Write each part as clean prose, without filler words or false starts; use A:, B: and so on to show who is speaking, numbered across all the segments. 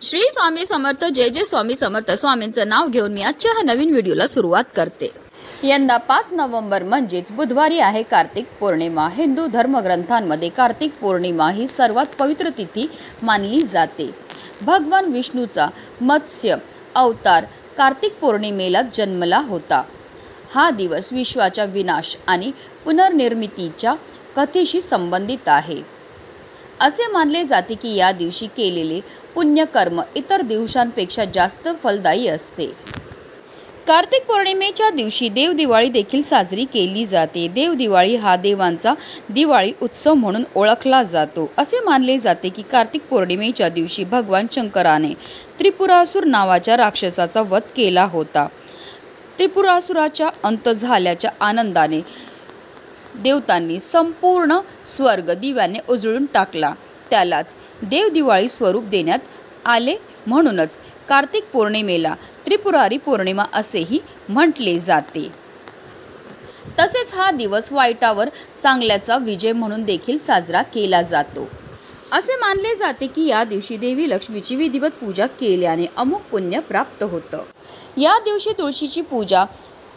A: श्री स्वामी समर्थ जय जय स्वामी समर्थ स्वामींचं नाव घेऊन मी आजच्या ह्या नवीन व्हिडिओला सुरुवात करते। यंदा 5 नोव्हेंबर म्हणजेच बुधवारी आहे कार्तिक पौर्णिमा। हिंदू धर्मग्रंथांमध्ये कार्तिक पौर्णिमा ही सर्वात पवित्र तिथी मानली जाते। भगवान विष्णूचा मत्स्य अवतार कार्तिक पौर्णिमेला जन्मला होता। हा दिवस विश्वाचा विनाश आणि पुनर्निर्मितीच्या कथेशी संबंधित आहे। असे मानले जाते की या दिवशी केलेले पुण्यकर्म इतर दिवसांपेक्षा जास्त फलदायी असते। कार्तिक पौर्णिमेच्या दिवशी देवदिवाळी देखील साजरी केली जाते। देवदिवाळी हा देवांचा दिवाळी उत्सव म्हणून ओळखला जातो। असे मानले जाते की कार्तिक पौर्णिमेच्या दिवशी भगवान शंकराने त्रिपुरासुर नावाच्या राक्षसाचा वध केला होता। त्रिपुरासुराचा अंत झाल्याच्या आनंदाने देवतांनी संपूर्ण स्वर्ग दिव्याने उजळून टाकला। त्यालाच देवदिवाळी स्वरूप देण्यात आले। म्हणूनच कार्तिक पौर्णिमेला त्रिपुरारी पौर्णिमा असेही म्हटले जाते। तसेच हा दिवस वाईटावर चांगल्याचा विजय म्हणून देखील साजरा केला जातो। असे मानले जाते की या दिवशी देवी लक्ष्मीची विधिवत पूजा केल्याने अमुक पुण्य प्राप्त होतं। या दिवशी तुळशीची पूजा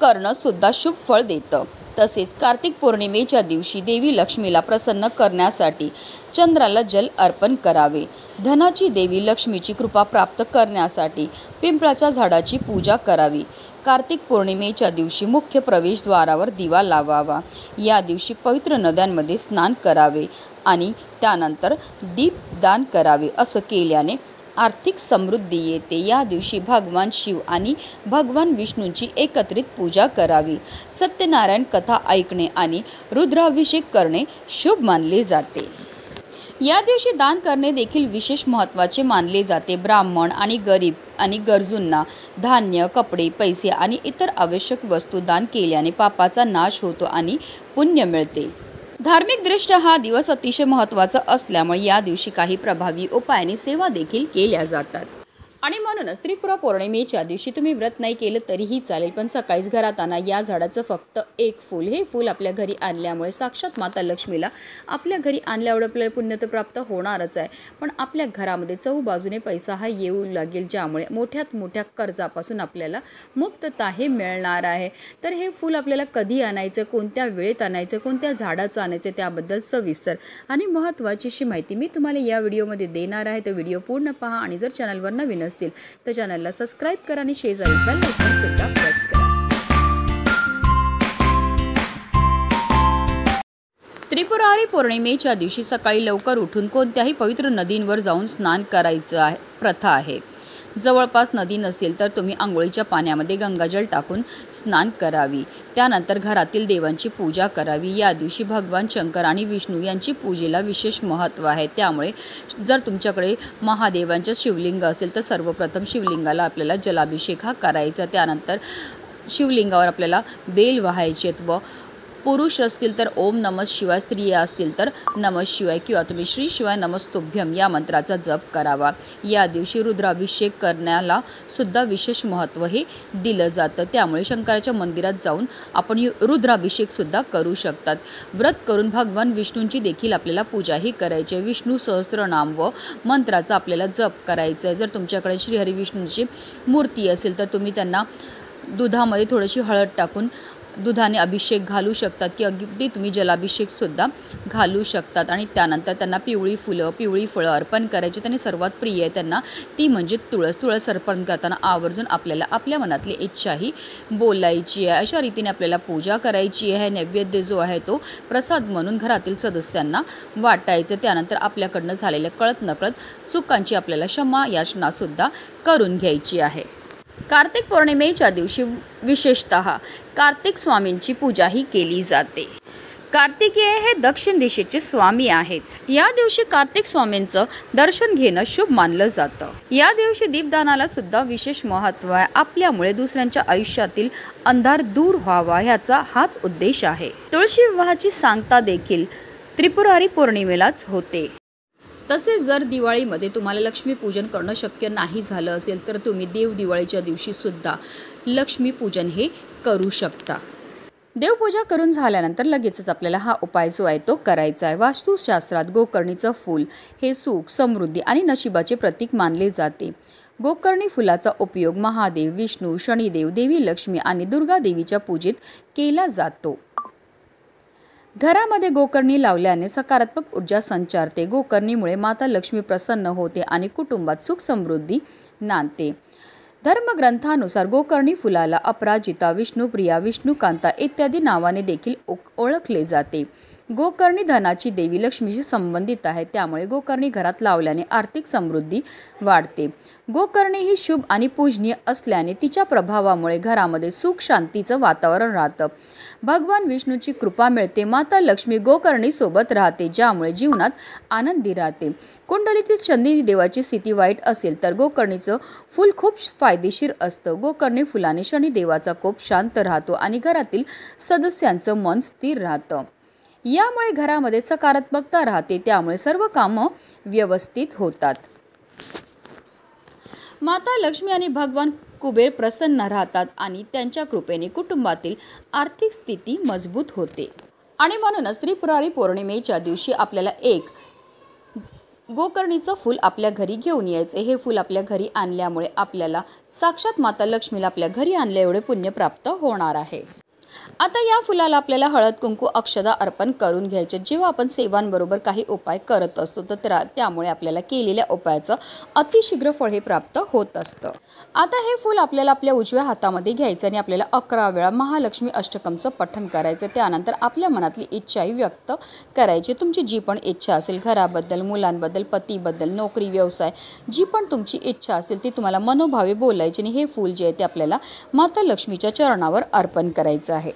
A: करणं सुद्धा शुभ फळ देतं। तसेच कार्तिक पौर्णिमेच्या दिवशी देवी लक्ष्मीला प्रसन्न करण्यासाठी चंद्राला जल अर्पण करावे। धनाची देवी लक्ष्मीची कृपा प्राप्त करण्यासाठी पिंपळाच्या झाडाची पूजा करावी। कार्तिक पौर्णिमेच्या दिवशी मुख्य प्रवेशद्वारावर दिवा लावावा। या दिवशी पवित्र नद्यांमध्ये स्नान करावे आणि त्यानंतर दीपदान करावे। असं केल्याने आर्थिक समृद्धी येते। या दिवशी भगवान शिव आणि भगवान विष्णूंची एकत्रित पूजा करावी। सत्यनारायण कथा ऐकणे आणि रुद्राभिषेक करणे शुभ मानले जाते। या दिवशी दान करणे देखील विशेष महत्त्वाचे मानले जाते। ब्राह्मण आणि गरीब आणि गरजूंना धान्य, कपडे, पैसे आणि इतर आवश्यक वस्तू दान केल्याने पापाचा नाश होतो आणि पुण्य मिळते। धार्मिकदृष्ट्या हा दिवस अतिशय महत्त्वाचा असल्यामुळे या दिवशी काही प्रभावी उपायांनी सेवा देखील केल्या जातात। आणि म्हणूनच त्रिपुरा पौर्णिमेच्या दिवशी तुम्ही व्रत नाही केलं तरीही चालेल, पण सकाळीच घरात आणा या झाडाचं फक्त एक फूल। हे फूल आपल्या घरी आणल्यामुळे साक्षात माता लक्ष्मीला आपल्या घरी आणल्यावर आपल्याला पुण्य तर प्राप्त होणारच आहे, पण आपल्या घरामध्ये चहूबाजूने पैसा हा येऊ लागेल, ज्यामुळे मोठ्यात मोठ्या कर्जापासून आपल्याला मुक्तता हे मिळणार आहे। तर हे फूल आपल्याला कधी आणायचं, कोणत्या वेळेत आणायचं, कोणत्या झाडाचं आणायचं त्याबद्दल सविस्तर आणि महत्त्वाची अशी माहिती मी तुम्हाला या व्हिडिओमध्ये देणार आहे। तर व्हिडिओ पूर्ण पहा आणि जर चॅनलवर नवीन असतील तर चॅनलला सबस्क्राइब करा आणि शेजारीचा बेल आयकॉन सुद्धा प्रेस करा। त्रिपुरारी पौर्णिमेच्या दिवशी सकाळी लवकर उठून कोणत्याही पवित्र नदींवर जाऊन स्नान करायचं प्रथा आहे। जवळपास नदी नसेल तर तुम्ही आंघोळीच्या पाण्यामध्ये गंगाजल टाकून स्नान करावी। त्यानंतर घरातील देवांची पूजा करावी। या दिवशी भगवान शंकर आणि विष्णू यांची पूजेला विशेष महत्त्व आहे। त्यामुळे जर तुमच्याकडे महादेवांचे शिवलिंग असेल तर सर्वप्रथम शिवलिंगाला आपल्याला जलाभिषेक हा करायचा। त्यानंतर शिवलिंगावर आपल्याला बेल वाहायचे व पुरुष असतील तर ओम नमः शिवाय, स्त्रिया असतील तर नमः शिवाय किंवा तुम्ही श्री शिवाय नमस्तुभ्यम या मंत्राचा जप करावा। या दिवशी रुद्राभिषेक करण्याला सुद्धा विशेष महत्त्व हे दिलं जातं। त्यामुळे शंकराच्या मंदिरात जाऊन आपण रुद्राभिषेक सुद्धा करू शकतात। व्रत करून भगवान विष्णूंची देखील आपल्याला पूजाही करायची आहे। विष्णू सहस्त्रनाम व मंत्राचा आपल्याला जप करायचा आहे। जर तुमच्याकडे श्रीहरी विष्णूंची मूर्ती असेल तर तुम्ही त्यांना दुधामध्ये थोडीशी हळद टाकून दुधाने अभिषेक घालू शकतात की अगदी तुम्ही जलाभिषेक सुद्धा घालू शकतात। आणि त्यानंतर त्यांना पिवळी फळं अर्पण करायची। त्यांनी सर्वात प्रिय आहे त्यांना ती म्हणजे तुळस अर्पण करताना आवर्जून आपल्याला आपल्या मनातली इच्छाही बोलायची आहे। अशा रीतीने आपल्याला पूजा करायची आहे। नैवेद्य जो आहे तो प्रसाद म्हणून घरातील सदस्यांना वाटायचं। त्यानंतर आपल्याकडनं झालेल्या कळत नकळत चुकांची आपल्याला क्षमा याचना सुद्धा करून घ्यायची आहे। कार्तिक पौर्णिमेच्या दिवशी विशेषतः कार्तिक स्वामींची पूजाही केली जाते। कार्तिकेय हे दक्षिण दिशेचे स्वामी आहेत। या दिवशी कार्तिक स्वामींचं दर्शन घेणं शुभ मानलं जातं। या दिवशी दीपदानाला सुद्धा विशेष महत्त्व आहे। आपल्यामुळे दुसऱ्यांच्या आयुष्यातील अंधार दूर व्हावा ह्याचा हाच उद्देश आहे। तुळशी विवाहाची सांगता देखील त्रिपुरारी पौर्णिमेलाच होते। तसेच जर दिवाळीमध्ये तुम्हाला लक्ष्मीपूजन करणं शक्य नाही झालं असेल तर तुम्ही देवदिवाळीच्या दिवशी सुद्धा लक्ष्मीपूजन हे करू शकता। देवपूजा करून झाल्यानंतर लगेचच आपल्याला हा उपाय जो आहे तो करायचा आहे। वास्तुशास्त्रात गोकर्णीचं फूल हे सुख, समृद्धी आणि नशिबाचे प्रतीक मानले जाते। गोकर्णी फुलाचा उपयोग महादेव, विष्णू, शनिदेव, देवी लक्ष्मी आणि दुर्गा देवीच्या पूजेत केला जातो। घरामध्ये गोकर्णी लावल्याने सकारात्मक ऊर्जा संचारते। गोकर्णीमुळे माता लक्ष्मी प्रसन्न होते आणि कुटुंबात सुख समृद्धी नांदते। धर्मग्रंथानुसार गोकर्णी फुलाला अपराजिता, विष्णुप्रिया, विष्णुकांता इत्यादी नावाने देखील ओळखले जाते। गोकर्णी धनाची देवी लक्ष्मीशी संबंधित आहे, त्यामुळे गोकर्णी घरात लावल्याने आर्थिक समृद्धी वाढते। गोकर्णी ही शुभ आणि पूजनीय असल्याने तिच्या प्रभावामुळे घरामध्ये सुख शांतीचं वातावरण राहतं। भगवान विष्णूची कृपा मिळते। माता लक्ष्मी गोकर्णी सोबत राहते, ज्यामुळे जीवनात आनंदी राहते। कुंडलीतील शनी देवाची स्थिती वाईट असेल तर गोकर्णीचं फूल खूप फायदेशीर असतं। गोकर्णी फुलाने शनी देवाचा कोप शांत राहतो आणि घरातील सदस्यांचं मन स्थिर राहतं। यामुळे घरामध्ये सकारात्मकता राहते, त्यामुळे सर्व कामं व्यवस्थित होतात। माता लक्ष्मी आणि भगवान कुबेर प्रसन्न राहतात आणि त्यांच्या कृपेने कुटुंबातील आर्थिक स्थिती मजबूत होते। आणि म्हणूनच त्रिपुरारी पौर्णिमेच्या दिवशी आपल्याला एक गोकर्णीचं फूल आपल्या घरी घेऊन यायचे। हे फूल आपल्या घरी आणल्यामुळे आपल्याला साक्षात माता लक्ष्मीला आपल्या घरी आणल्या एवढे पुण्य प्राप्त होणार आहे। आता या फुलाला आपल्याला हळद कुंकू अक्षदा अर्पण करून घ्यायचे। जेव्हा आपण सेवांबरोबर काही उपाय करत असतो तर त्यामुळे आपल्याला केलेल्या उपायाचं अतिशीघ्र फळ हे प्राप्त होत असतं। आता हे फूल आपल्याला आपल्या उजव्या हातामध्ये घ्यायचं आणि आपल्याला 11 वेळा महालक्ष्मी अष्टकमचं पठण करायचं। त्यानंतर आपल्या मनातली इच्छाही व्यक्त करायची। तुमची जी पण इच्छा असेल, घराबद्दल, मुलांबद्दल, पतीबद्दल, नोकरी, व्यवसाय, जी पण तुमची इच्छा असेल ती तुम्हाला मनोभावे बोलायची आणि हे फूल जे आहे ते आपल्याला माता लक्ष्मीच्या चरणावर अर्पण करायचं आहे।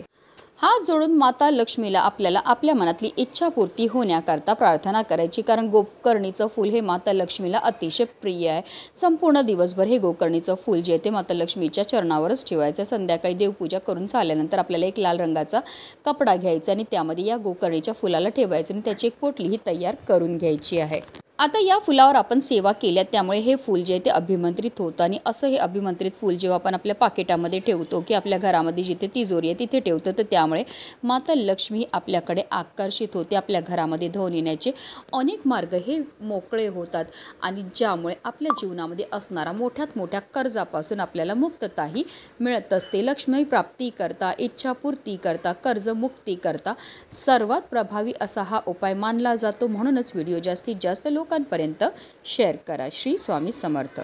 A: हात जोडून माता लक्ष्मीला आपल्याला आपल्या मनातली इच्छापूर्ती होण्याकरता प्रार्थना करायची, कारण गोकर्णीचं फूल हे माता लक्ष्मीला अतिशय प्रिय आहे। संपूर्ण दिवसभर हे गोकर्णीचं फूल जे आहे ते माता लक्ष्मीच्या चरणावरच ठेवायचं। संध्याकाळी देवपूजा करून झाल्यानंतर आपल्याला एक लाल रंगाचा कपडा घ्यायचा आणि त्यामध्ये या गोकर्णीच्या फुलाला ठेवायचं आणि त्याची एक पोटलीही तयार करून घ्यायची आहे। आता या फुलावर आपण सेवा केल्या, त्यामुळे हे फूल जे आहे ते अभिमंत्रित होतं आणि असं हे अभिमंत्रित फूल जेव्हा आपण आपल्या पाकिटामध्ये ठेवतो की आपल्या घरामध्ये जिथे तिजोरी आहे तिथे ठेवतो, तर त्यामुळे माता लक्ष्मी आपल्याकडे आकर्षित होते। आपल्या घरामध्ये धन येण्याचे अनेक मार्ग हे मोकळे होतात आणि ज्यामुळे आपल्या जीवनामध्ये असणारा मोठ्यात मोठ्या कर्जापासून आपल्याला मुक्तताही मिळत असते। लक्ष्मी प्राप्ती करता, इच्छापूर्ती करता, कर्जमुक्ती करता सर्वात प्रभावी असा हा उपाय मानला जातो। म्हणूनच व्हिडिओ जास्तीत जास्त लोकांपर्यंत शेअर करा। श्री स्वामी समर्थ।